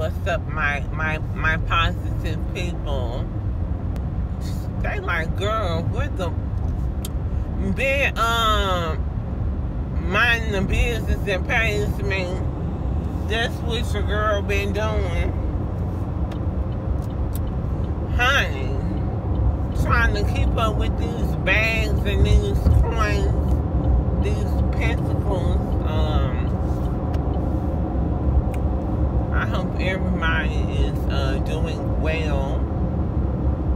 What's up, my positive people? They like, girl, what the been minding the business that pays me. That's what your girl been doing, honey. Trying to keep up with these bags and these coins, these pentacles. I hope everybody is doing well.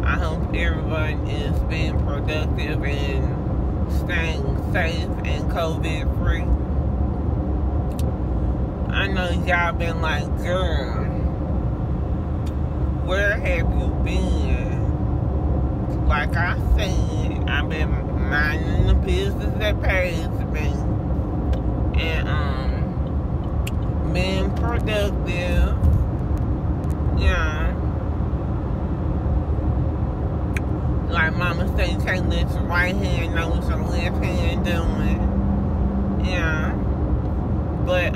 I hope everyone is being productive and staying safe and COVID free. I know y'all been like, girl, where have you been? Like I said, I've been minding the business that pays me and being productive. Yeah. Like mama say, you can't let your right hand know what your left hand doing. Yeah. But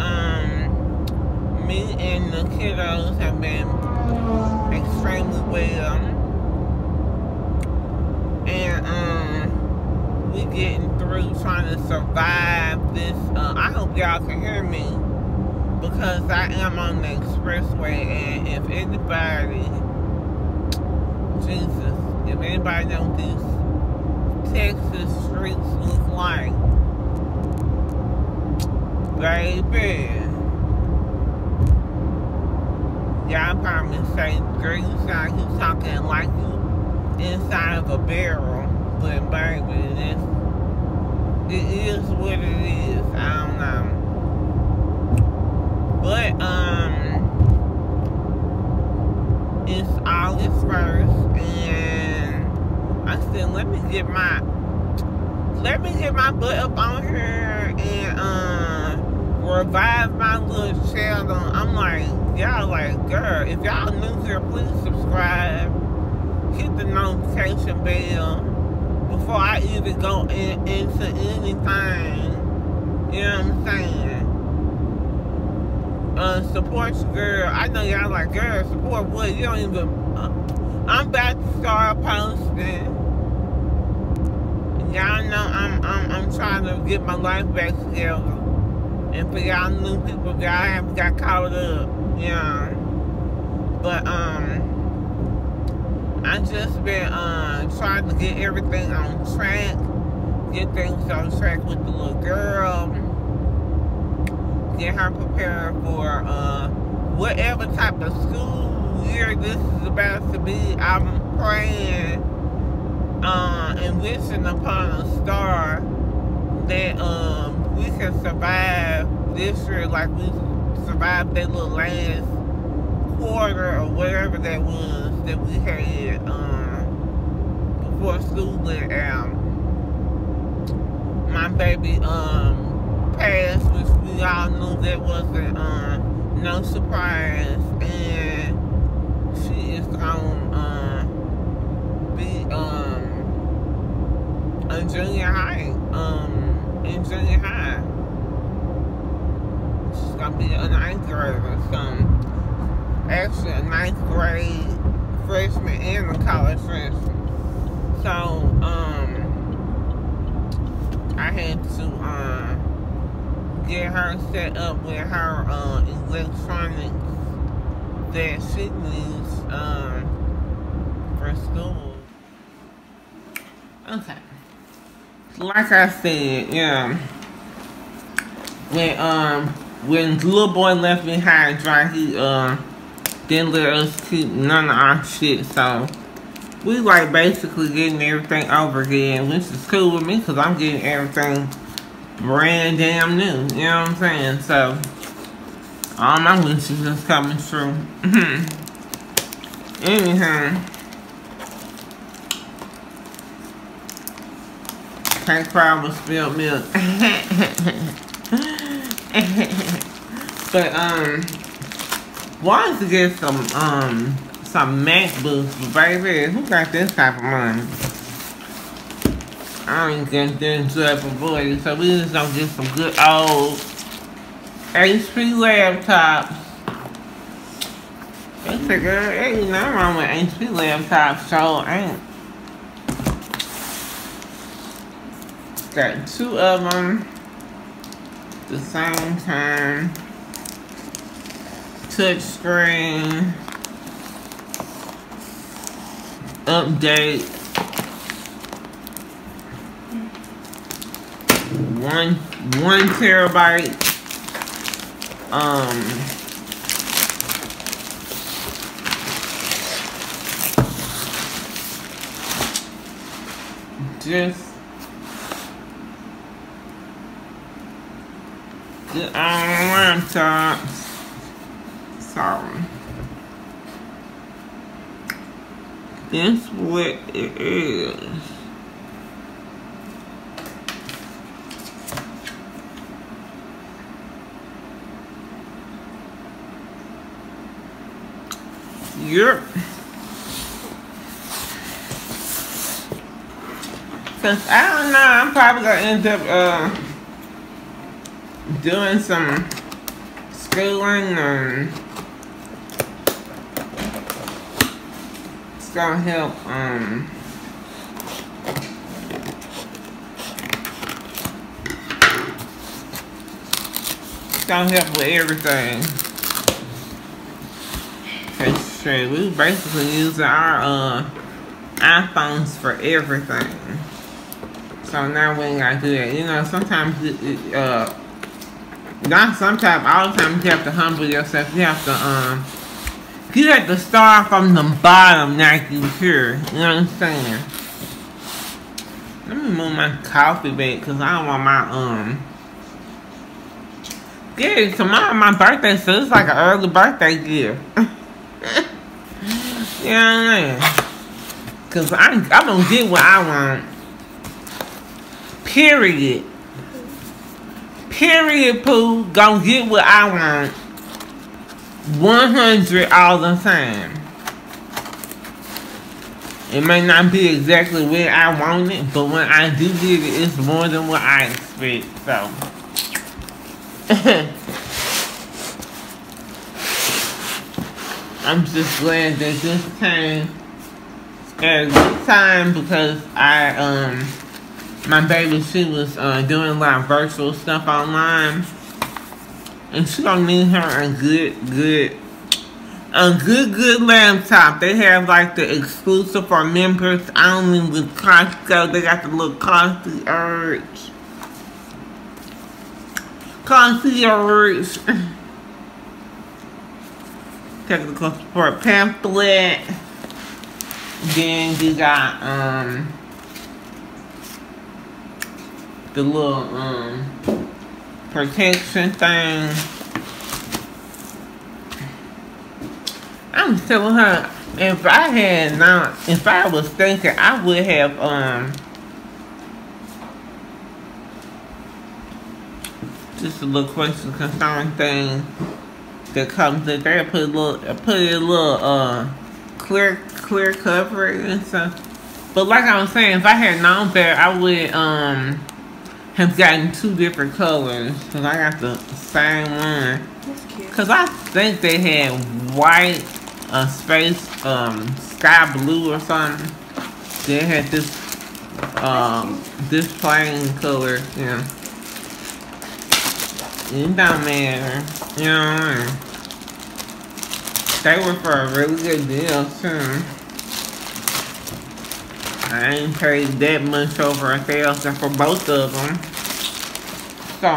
me and the kiddos have been extremely well. And we getting through trying to survive this. I hope y'all can hear me, because I am on the expressway, and if anybody, Jesus, if anybody know what these Texas streets look like, baby, y'all probably say, girl, you sound you talking like you inside of a barrel, but baby, it is what it is. I don't know. But it's August 1st, and I said, let me get my butt up on here and revive my little channel. I'm like, y'all like, girl, if y'all new here, please subscribe, hit the notification bell before I even go into anything. You know what I'm saying? Support your girl. I know y'all like, girl, support what? You don't even. I'm about to start posting. Y'all know I'm trying to get my life back together. And for y'all new people, y'all haven't got caught up. Yeah. But I just been trying to get everything on track, get things on track with the little girl, get her prepared for whatever type of school year this is about to be. I'm praying and wishing upon a star that we can survive this year like we survived that little last quarter or whatever that was that we had before school went out. My baby passed, which we all knew that wasn't no surprise, and she is gonna be in junior high. In junior high, she's gonna be a 9th grader. So actually a 9th grade freshman and a college freshman. So I had to get her set up with her electronics that she needs for school. Okay. Like I said, yeah. When little boy left me high and dry, he didn't let us keep none of our shit, so we like basically getting everything over again, which is cool with me because I'm getting everything brand damn new, you know what I'm saying? So all my wishes is coming true. Anyhow, can't cry with spilled milk. But wanted to get some MacBooks, baby. Who got this type of money? I ain't get this type of boy, so we just gonna get some good old HP laptops It's a girl, ain't nothing wrong with HP laptops, so ain't. Got two of them the same time. Touch screen. Update. 1 terabyte. Just good on laptops. Sorry. That's what it is. Yep. Cause I don't know, I'm probably gonna end up doing some schooling and it's gonna help it's gonna help with everything. Cause shit, we basically using our iPhones for everything. So now we ain't gotta do that. You know, sometimes, not sometimes, all the time you have to humble yourself. You have to start from the bottom like you here. You know what I'm saying? Let me move my coffee back because I don't want my, yeah, tomorrow my birthday, so it's like an early birthday gift. You know what I mean? Because I'm gonna get what I want. Period. Period, Pooh. Gonna get what I want. 100 all the time. It may not be exactly where I want it, but when I do get it, it's more than what I expect. So. I'm just glad that this came at a good time because my baby, she was doing a lot of virtual stuff online, and she gonna need her a good laptop. They have like the exclusive for members only with Costco. They got the little concierge technical support pamphlet. Then you got the little protection thing. I'm telling her, if I was thinking, I would have just a little question concerning thing that comes in there. Put a little clear coverage and stuff. But like I was saying, if I had known better, I would have gotten 2 different colors. Cause I got the same one. That's cute. Cause I think they had white, space, sky blue or something. They had this plain color. Yeah. It don't matter. You know what I mean? They were for a really good deal too. I ain't paid that much over $1,000 for both of them. So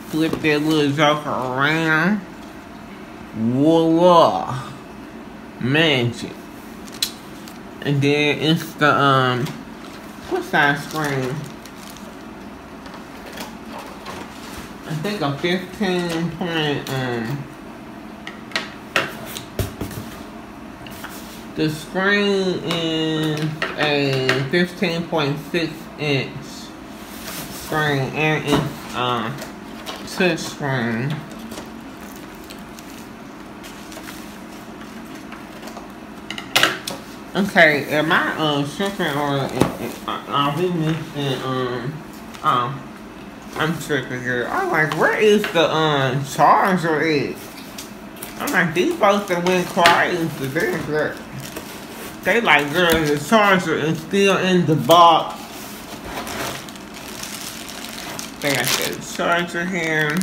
flip that little joker around. Voila, magic. And then it's the what size screen? I think a 15 point, the screen is a 15.6 inch screen and it's touch screen. Okay, am I tripping or are we missing I'm tripping, girl. I'm like, where is the charger at? I'm like, these folks that went crazy. They like, girl, the charger is still in the box. They got that charger here.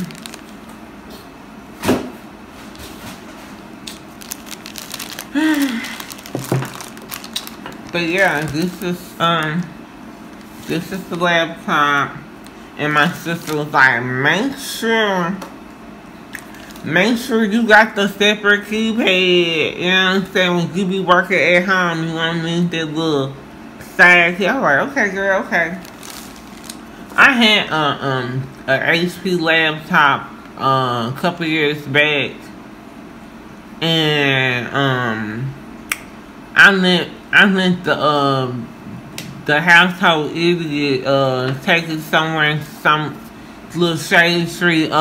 But yeah, this is the laptop. And my sister was like, make sure you got the separate keypad. You know what I'm saying? When you be working at home, you want to need that little side key. I was like, okay, girl, okay. I had an HP laptop a couple years back, and I let the household idiot take it somewhere in some little shade street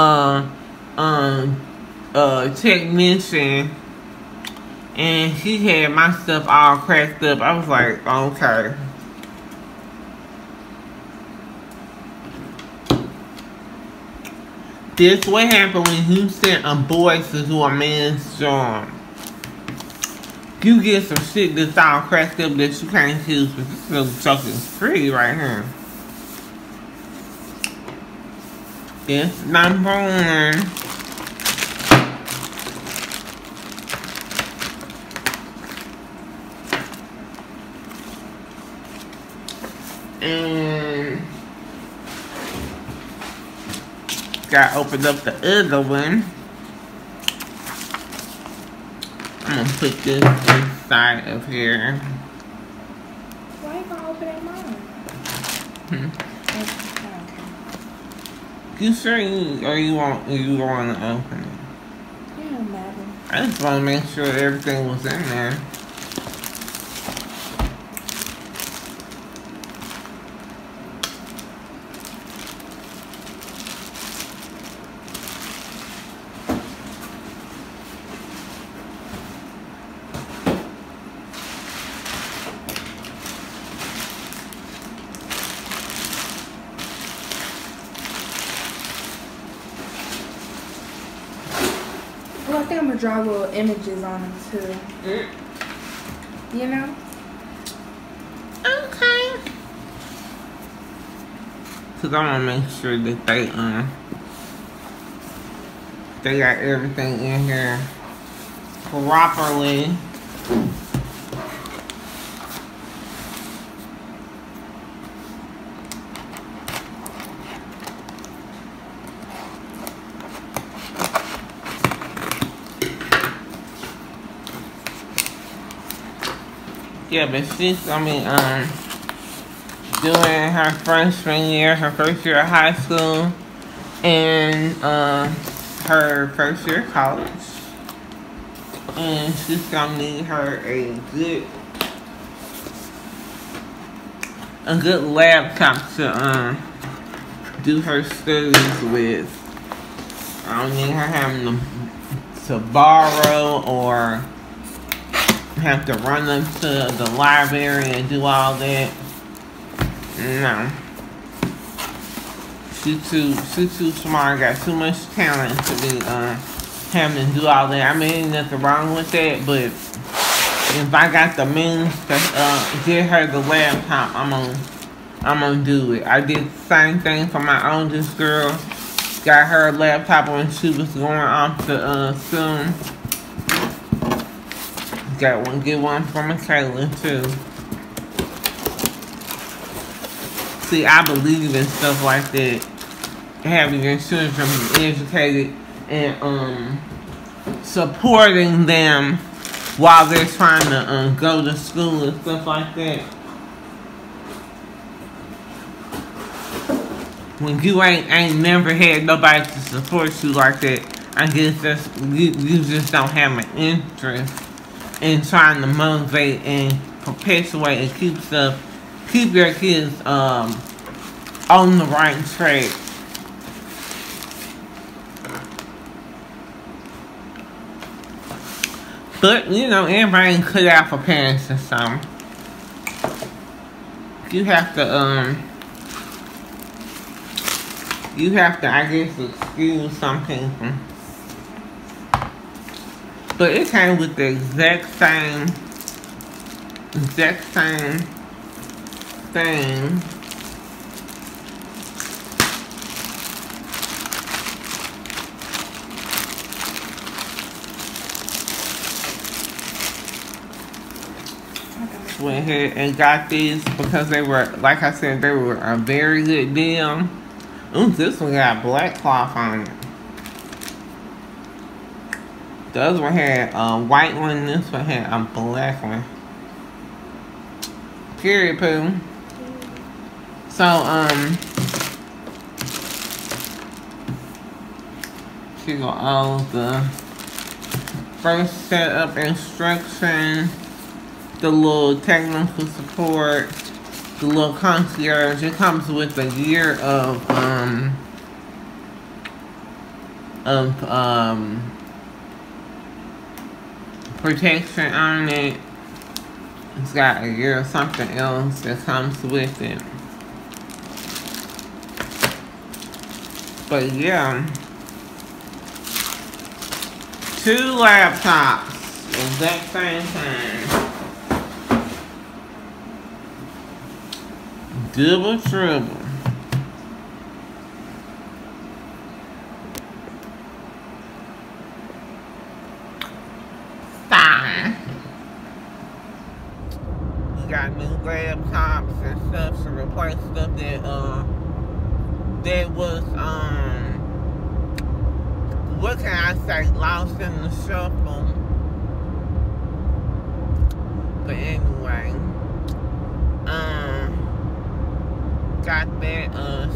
technician, and he had my stuff all cracked up. I was like, okay. This what happened when you send a boy to do a man's job. You get some shit that's all cracked up that you can't use, but this little joke is free right here. It's number one. And got opened up the other one. I'm gonna put this inside of here. Why you gonna open it mine? You sure you want to open it? It don't matter. I just want to make sure everything was in there. Well, I think I'm gonna draw little images on them too. You know? Okay. Cause I wanna make sure that they got everything in here properly. Yeah, but she's gonna be doing her freshman year, her first year of high school, and her first year of college. And she's gonna need her a good laptop to do her studies with. I don't need her having to borrow or have to run up to the library and do all that. No. She's too smart, got too much talent to be having to do all that. I mean, ain't nothing wrong with that, but if I got the means to get her the laptop, I'm gonna do it. I did the same thing for my oldest girl. Got her a laptop when she was going off to school. Get one for Michaela too. See, I believe in stuff like that. Having your children be educated and supporting them while they're trying to go to school and stuff like that. When you ain't never had nobody to support you like that, I guess that's you just don't have an interest in trying to motivate and perpetuate and keep your kids on the right track. But you know, everybody ain't cut out for parents and so you have to you have to, I guess, excuse some people. But it came with the exact same thing. Went ahead and got these because they were, like I said, they were a very good deal. Ooh, this one got black cloth on it. The other one had a white one, this one had a black one. Period, poo. So, she got all the first setup instructions, the little technical support, the little concierge. It comes with a year of protection on it. It's got a year of something else that comes with it. But yeah, 2 laptops, exact same thing. Double trouble. Fine. We got new laptops and stuff to replace stuff that was what can I say, lost in the shuffle. But anyway, got that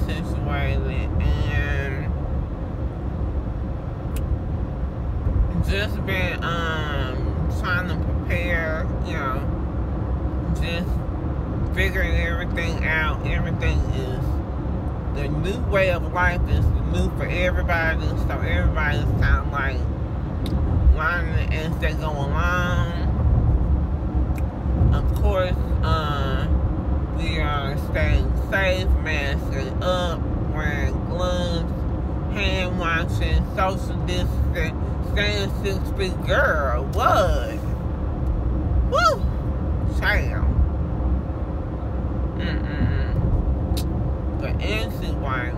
situated and just been trying to prepare, you know, just figuring everything out. Everything is, the new way of life is new for everybody, so everybody's kind of like learning as they go along. Of course, we are staying safe, masking up, wearing gloves, hand washing, social distancing, staying 6 feet. Girl, what? Woo! Damn. But anyway,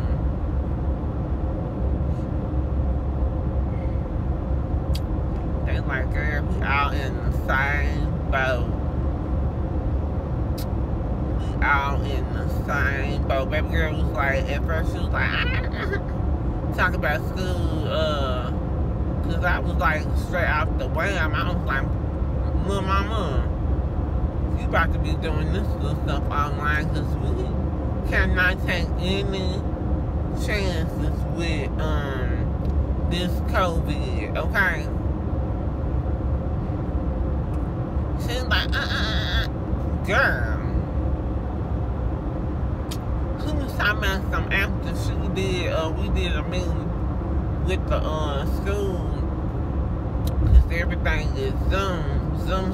they like, girl, we all in the same boat. All in the same boat. Baby girl was like, at first she was like, talk about school, cause I was like straight off the wham. I was like, little mama, you about to be doing this little stuff online, cause we cannot take any chances with this COVID, okay? She's like, girl. Talking about some after we did a meeting with the school, because everything is Zoom.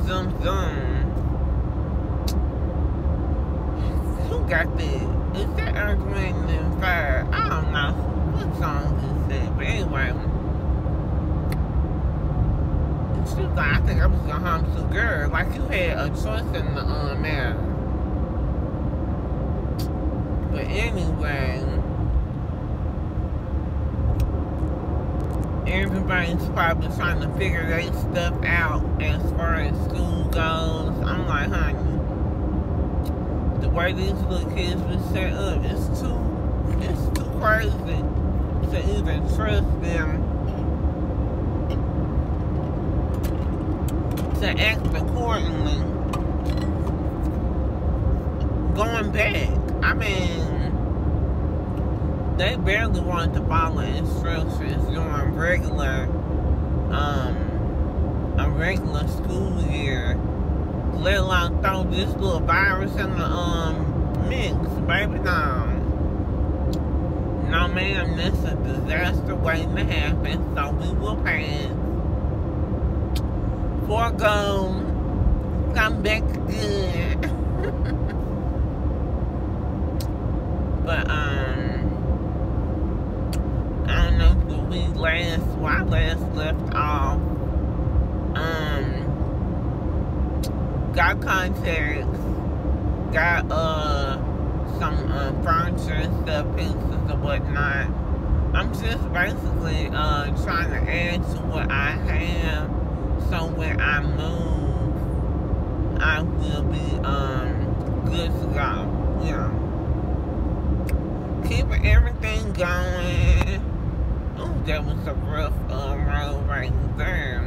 Who got that? Is that Earth, Wind and Fire? I don't know what song is that, but anyway, she was like, I think I was gonna homeschool. Girl, like you had a choice in the matter. But anyway, everybody's probably trying to figure their stuff out as far as school goes. I'm like, honey, the way these little kids were set up, it's too crazy to even trust them to act accordingly. Going back, I mean, they barely wanted to follow instructions during a regular school year, let alone throw this little virus in the mix, baby. No ma'am, this is a disaster waiting to happen, so we will pass. Forgo, come back good. But I last left off, got contacts, got some furniture and stuff, pieces and whatnot. I'm just basically trying to add to what I have, so when I move, I will be good to go. You know, keeping everything going. Oh, that was a rough road right there.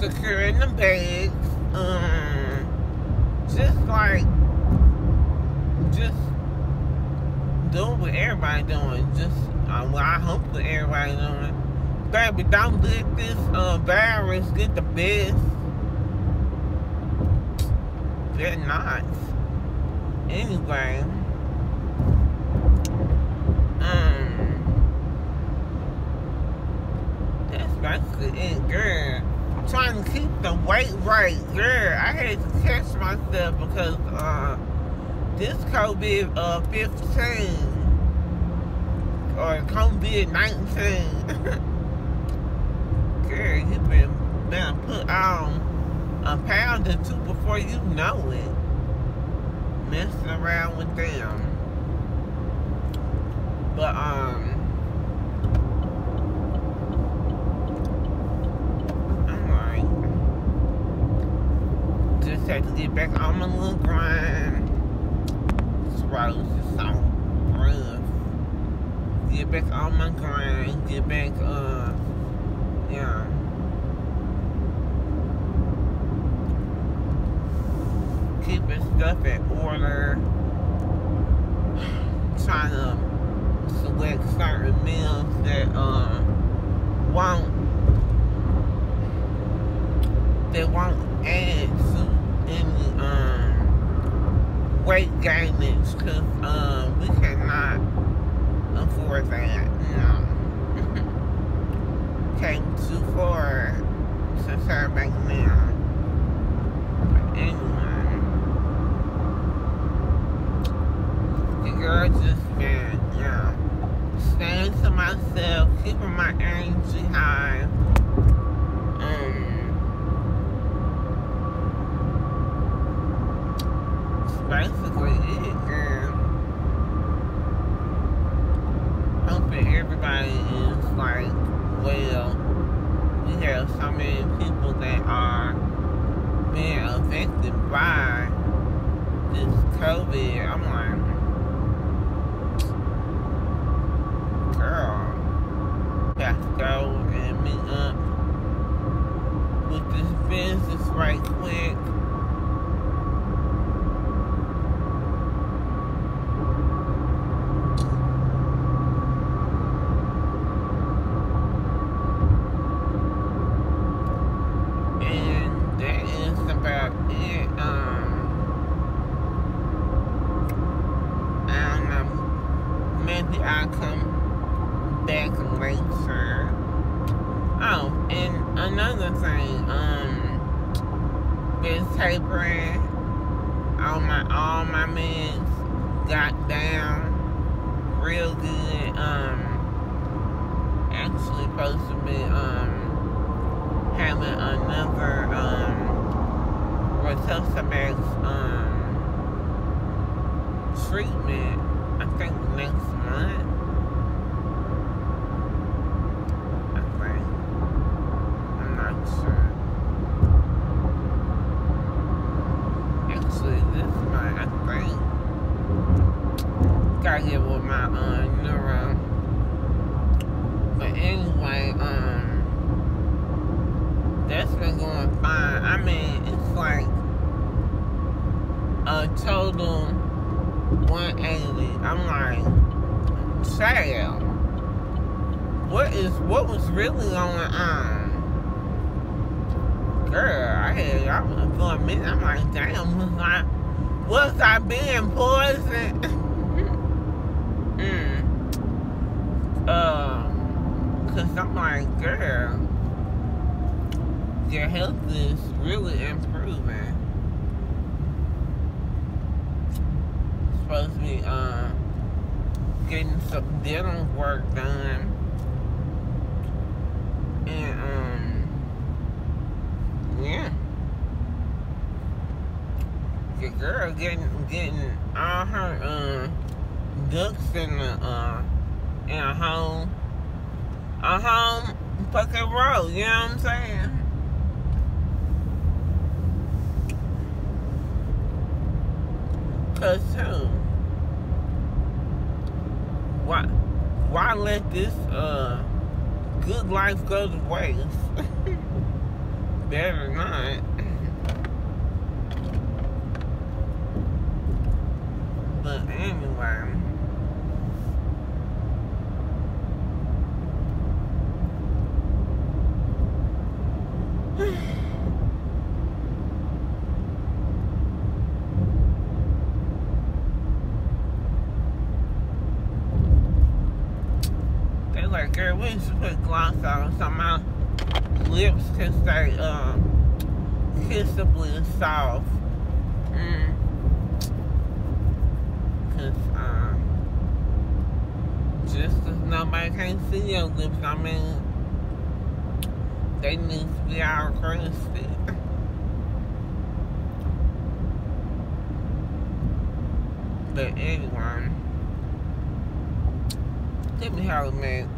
Securing the bags. Just doing what everybody doing. Well, I hope what everybody doing. Baby, don't let this virus get the best. They're not. Anyway, that's basically it, girl. Trying to keep the weight right, girl. I had to catch myself because this COVID-15 or COVID-19, girl, you better put on a pound or two before you know it. Messing around with them. But I'm like, just had to get back on my little grind. Throat is so rough. Get back on my grind. Get back yeah. Keeping stuff in order, trying to select certain meals that won't add to any weight gainage, because we cannot afford that. No. Came too far to turn back now. But anyway, girl, just been, staying to myself, keeping my energy high. That's basically it, girl. Hoping everybody is like, well, we have so many people that are being affected by this COVID. I'm like, girl, got to go and meet up with this business right quick. And that is about it. I don't know, maybe I'll come back later. Oh, and another thing, been tapering all my meds, got down real good. Actually supposed to be having another Rituximab treatment, I think next month. Gotta get with my neuro. But anyway, that's been going fine. I mean, it's like a total 180. I'm like, child, what was really going on? Girl, I was for a minute, I'm like, damn, was I being poisoned? Cause I'm like, girl, your health is really improving. supposed to be getting some dental work done. And yeah. The girl getting all her ducks in a home fucking row, you know what I'm saying? Cause too, why let this good life go to waste? Better not. But anyway, they like, girl, we should put gloss on so my lips can stay kissably soft. Just because nobody can't see your lips, I mean, they need to be all crusty. But anyway, let me have a minute.